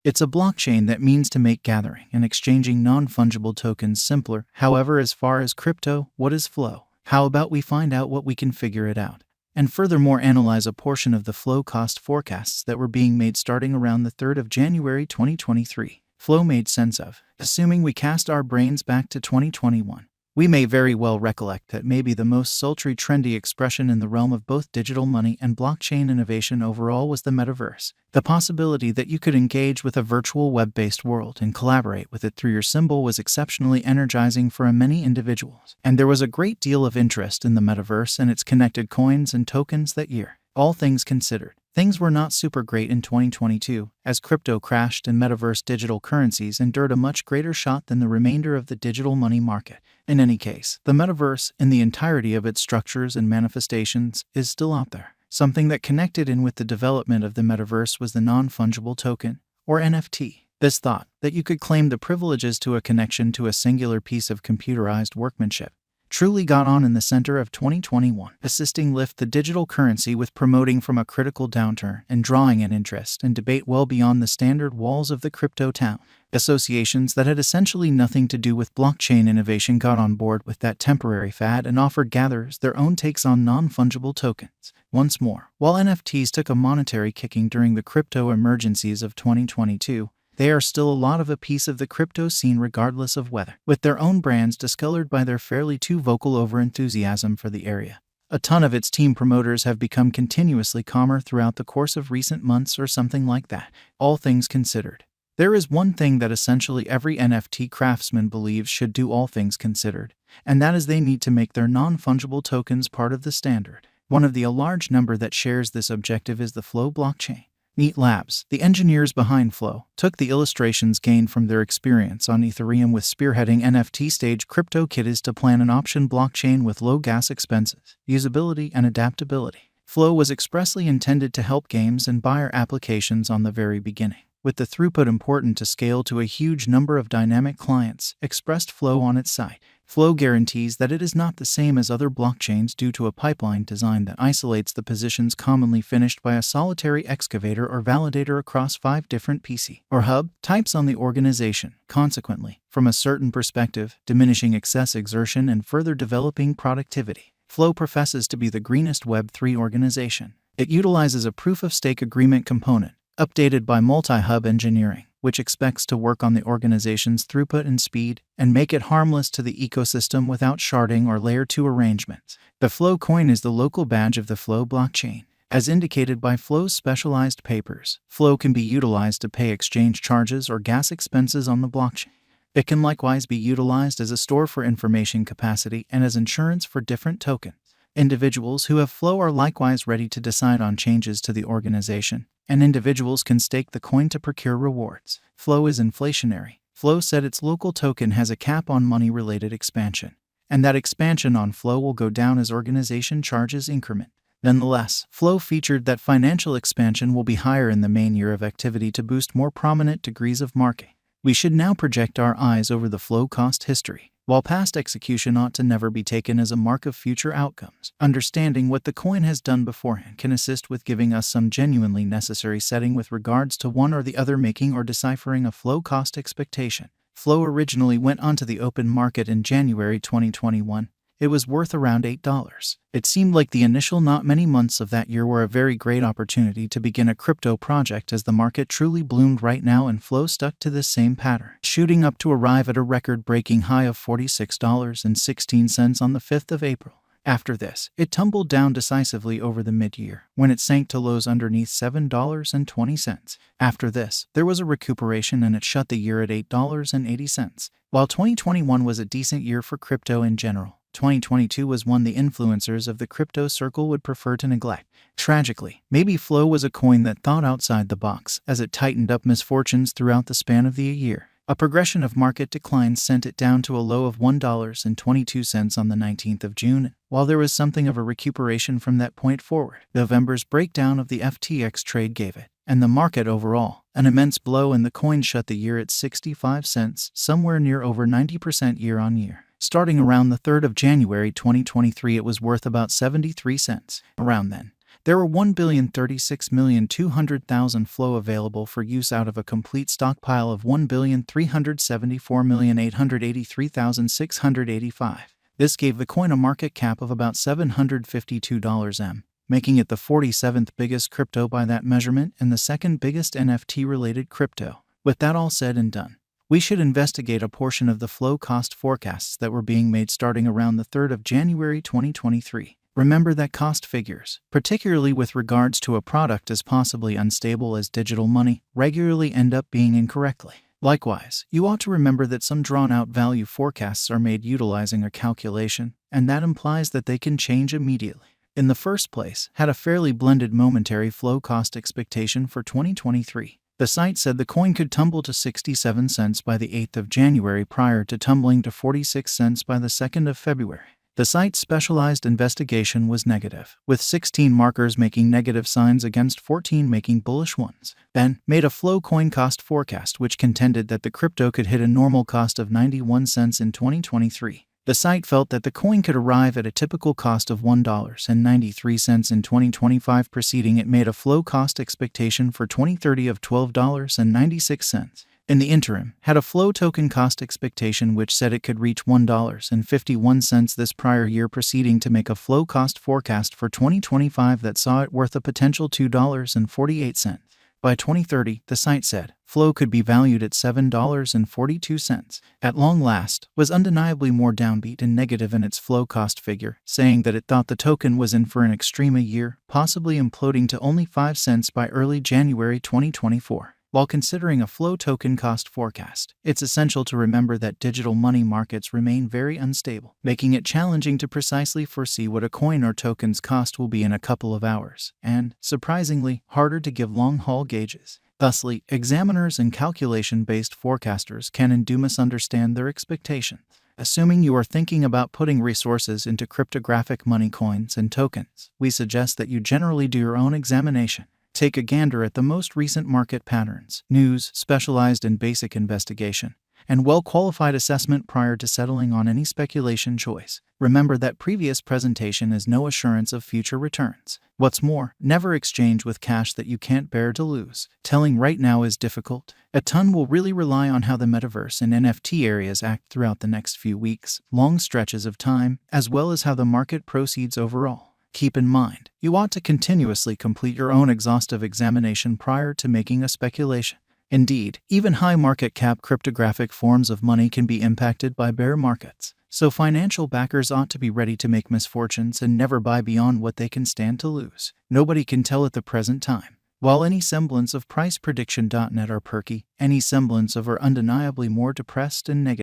It's a blockchain that means to make gathering and exchanging non-fungible tokens simpler. However, as far as crypto, what is Flow? How about we find out what we can figure it out? And furthermore analyze a portion of the Flow cost forecasts that were being made starting around the 3rd of January 2023. Flow made sense of, assuming we cast our brains back to 2021. We may very well recollect that maybe the most sultry trendy expression in the realm of both digital money and blockchain innovation overall was the metaverse. The possibility that you could engage with a virtual web-based world and collaborate with it through your symbol was exceptionally energizing for many individuals. And there was a great deal of interest in the metaverse and its connected coins and tokens that year. All things considered, things were not super great in 2022, as crypto crashed and metaverse digital currencies endured a much greater shot than the remainder of the digital money market. In any case, the metaverse, in the entirety of its structures and manifestations, is still out there. Something that connected in with the development of the metaverse was the non-fungible token, or NFT. This thought, that you could claim the privileges to a connection to a singular piece of computerized workmanship, truly got on in the center of 2021, assisting lift the digital currency with promoting from a critical downturn and drawing an interest and debate well beyond the standard walls of the crypto town. Associations that had essentially nothing to do with blockchain innovation got on board with that temporary fad and offered gatherers their own takes on non-fungible tokens. Once more, while NFTs took a monetary kicking during the crypto emergencies of 2022, they are still a lot of a piece of the crypto scene regardless of weather, with their own brands discolored by their fairly too vocal over-enthusiasm for the area. A ton of its team promoters have become continuously calmer throughout the course of recent months or something like that. All things considered, there is one thing that essentially every NFT craftsman believes should do, all things considered, and that is they need to make their non-fungible tokens part of the standard. One of a large number that shares this objective is the Flow blockchain. Neat Labs, the engineers behind Flow, took the illustrations gained from their experience on Ethereum with spearheading NFT stage CryptoKitties to plan an option blockchain with low gas expenses, usability, and adaptability. Flow was expressly intended to help games and buyer applications on the very beginning, with the throughput important to scale to a huge number of dynamic clients, expressed Flow on its site. Flow guarantees that it is not the same as other blockchains due to a pipeline design that isolates the positions commonly finished by a solitary excavator or validator across 5 different PC or hub types on the organization, consequently, from a certain perspective, diminishing excess exertion and further developing productivity. Flow professes to be the greenest Web3 organization. It utilizes a proof-of-stake agreement component, updated by multi-hub engineering, which expects to work on the organization's throughput and speed and make it harmless to the ecosystem without sharding or layer 2 arrangements. The Flow coin is the local badge of the Flow blockchain. As indicated by Flow's specialized papers, Flow can be utilized to pay exchange charges or gas expenses on the blockchain. It can likewise be utilized as a store for information capacity and as insurance for different tokens. Individuals who have Flow are likewise ready to decide on changes to the organization, and individuals can stake the coin to procure rewards. Flow is inflationary. Flow said its local token has a cap on money-related expansion, and that expansion on Flow will go down as organization charges increment. Nonetheless, Flow featured that financial expansion will be higher in the main year of activity to boost more prominent degrees of market. We should now project our eyes over the Flow cost history. While past execution ought to never be taken as a mark of future outcomes, understanding what the coin has done beforehand can assist with giving us some genuinely necessary setting with regards to one or the other making or deciphering a Flow cost expectation. Flow originally went onto the open market in January 2021. It was worth around $8. It seemed like the initial not many months of that year were a very great opportunity to begin a crypto project as the market truly bloomed right now, and Flow stuck to this same pattern, shooting up to arrive at a record-breaking high of $46.16 on the 5th of April. After this, it tumbled down decisively over the mid-year, when it sank to lows underneath $7.20. After this, there was a recuperation and it shut the year at $8.80. While 2021 was a decent year for crypto in general, 2022 was one the influencers of the crypto circle would prefer to neglect. Tragically, maybe Flow was a coin that thought outside the box as it tightened up misfortunes throughout the span of the year. A progression of market declines sent it down to a low of $1.22 on the 19th of June, while there was something of a recuperation from that point forward. November's breakdown of the FTX trade gave it, and the market overall, an immense blow, and the coin shut the year at 65 cents, somewhere near over 90% year on year. Starting around the 3rd of January 2023, it was worth about 73 cents. Around then, There were 1,036,200,000 flow available for use out of a complete stockpile of 1,374,883,685. This gave the coin a market cap of about $752 m, making it the 47th biggest crypto by that measurement and the second biggest NFT-related crypto. With that all said and done, we should investigate a portion of the flow cost forecasts that were being made starting around the 3rd of January 2023. Remember that cost figures, particularly with regards to a product as possibly unstable as digital money, regularly end up being incorrectly. Likewise, you ought to remember that some drawn-out value forecasts are made utilizing a calculation, and that implies that they can change immediately. In the first place, had a fairly blended momentary flow cost expectation for 2023. The site said the coin could tumble to 67 cents by the 8th of January prior to tumbling to 46 cents by the 2nd of February. The site's specialized investigation was negative, with 16 markers making negative signs against 14 making bullish ones. Then, made a flow coin cost forecast which contended that the crypto could hit a normal cost of 91 cents in 2023. The site felt that the coin could arrive at a typical cost of $1.93 in 2025, preceding it made a flow cost expectation for 2030 of $12.96. In the interim, had a flow token cost expectation which said it could reach $1.51 this prior year, proceeding to make a flow cost forecast for 2025 that saw it worth a potential $2.48. By 2030, the site said, flow could be valued at $7.42. At long last, was undeniably more downbeat and negative in its flow cost figure, saying that it thought the token was in for an extreme a year, possibly imploding to only 5 cents by early January 2024. While considering a flow token cost forecast, it's essential to remember that digital money markets remain very unstable, making it challenging to precisely foresee what a coin or token's cost will be in a couple of hours, and, surprisingly, harder to give long-haul gauges. Thusly, examiners and calculation-based forecasters can and do misunderstand their expectations. Assuming you are thinking about putting resources into cryptographic money coins and tokens, we suggest that you generally do your own examination. Take a gander at the most recent market patterns, news, specialized and basic investigation, and well-qualified assessment prior to settling on any speculation choice. Remember that previous presentation is no assurance of future returns. What's more, never exchange with cash that you can't bear to lose. Telling right now is difficult. A ton will really rely on how the metaverse and NFT areas act throughout the next few weeks, long stretches of time, as well as how the market proceeds overall. Keep in mind, you ought to continuously complete your own exhaustive examination prior to making a speculation. Indeed, even high market cap cryptographic forms of money can be impacted by bear markets, so financial backers ought to be ready to make misfortunes and never buy beyond what they can stand to lose. Nobody can tell at the present time. While any semblance of price prediction.net are perky, any semblance of are undeniably more depressed and negative.